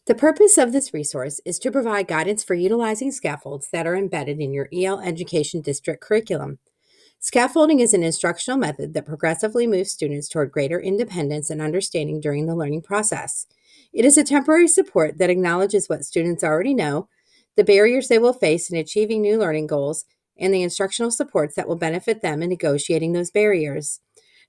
The purpose of this resource is to provide guidance for utilizing scaffolds that are embedded in your EL Education District curriculum. Scaffolding is an instructional method that progressively moves students toward greater independence and understanding during the learning process. It is a temporary support that acknowledges what students already know, the barriers they will face in achieving new learning goals, and the instructional supports that will benefit them in negotiating those barriers.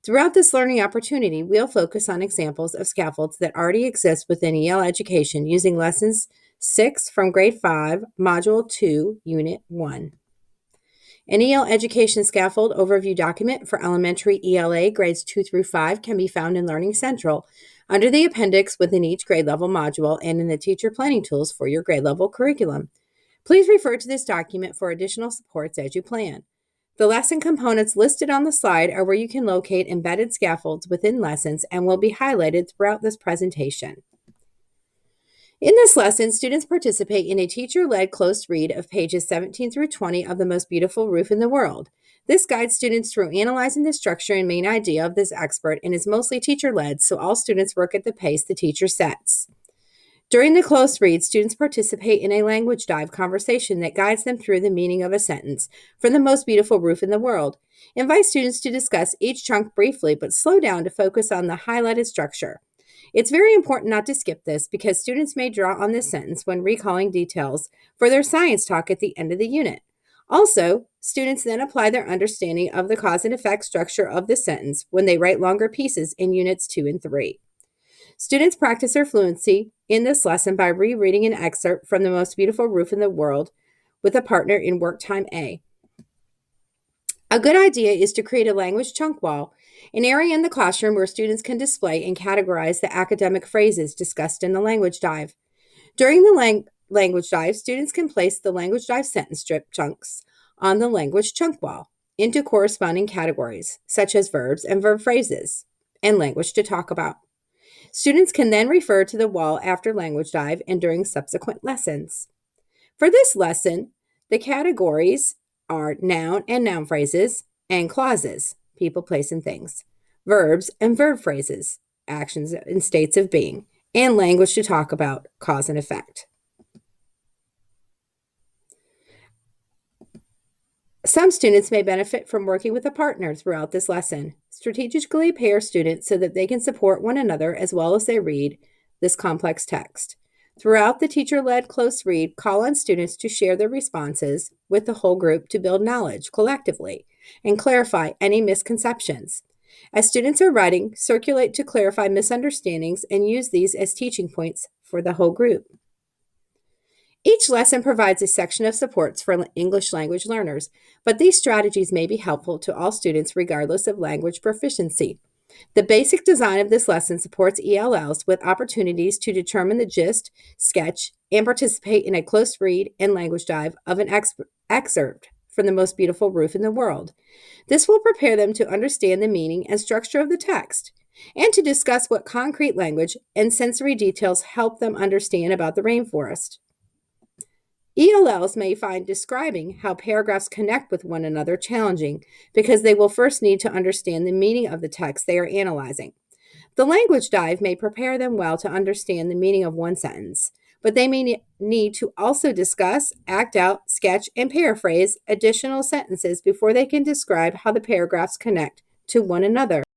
Throughout this learning opportunity, we'll focus on examples of scaffolds that already exist within EL education using lessons 6 from grade 5, module 2, unit 1. An EL education scaffold overview document for elementary ELA grades 2 through 5 can be found in Learning Central under the appendix within each grade level module and in the teacher planning tools for your grade level curriculum. Please refer to this document for additional supports as you plan. The lesson components listed on the slide are where you can locate embedded scaffolds within lessons and will be highlighted throughout this presentation. In this lesson, students participate in a teacher-led close read of pages 17 through 20 of The Most Beautiful Roof in the World. This guides students through analyzing the structure and main idea of this expert and is mostly teacher-led, so all students work at the pace the teacher sets. During the close read, students participate in a language dive conversation that guides them through the meaning of a sentence from The Most Beautiful Roof in the World. Invite students to discuss each chunk briefly, but slow down to focus on the highlighted structure. It's very important not to skip this because students may draw on this sentence when recalling details for their science talk at the end of the unit. Also, students then apply their understanding of the cause and effect structure of the sentence when they write longer pieces in units 2 and 3. Students practice their fluency in this lesson by rereading an excerpt from The Most Beautiful Roof in the World with a partner in Work Time A. A good idea is to create a language chunk wall, an area in the classroom where students can display and categorize the academic phrases discussed in the language dive. During the language dive, students can place the language dive sentence strip chunks on the language chunk wall into corresponding categories, such as verbs and verb phrases, and language to talk about. Students can then refer to the wall after language dive and during subsequent lessons. For this lesson, the categories are noun and noun phrases and clauses, people, place, and things, verbs and verb phrases, actions and states of being, and language to talk about, cause and effect. Some students may benefit from working with a partner throughout this lesson. Strategically pair students so that they can support one another as well as they read this complex text. Throughout the teacher-led close read, call on students to share their responses with the whole group to build knowledge collectively and clarify any misconceptions. As students are writing, circulate to clarify misunderstandings and use these as teaching points for the whole group. Each lesson provides a section of supports for English language learners, but these strategies may be helpful to all students regardless of language proficiency. The basic design of this lesson supports ELLs with opportunities to determine the gist, sketch, and participate in a close read and language dive of an excerpt from The Most Beautiful Roof in the World. This will prepare them to understand the meaning and structure of the text and to discuss what concrete language and sensory details help them understand about the rainforest. ELLs may find describing how paragraphs connect with one another challenging because they will first need to understand the meaning of the text they are analyzing. The language dive may prepare them well to understand the meaning of one sentence, but they may need to also discuss, act out, sketch, and paraphrase additional sentences before they can describe how the paragraphs connect to one another.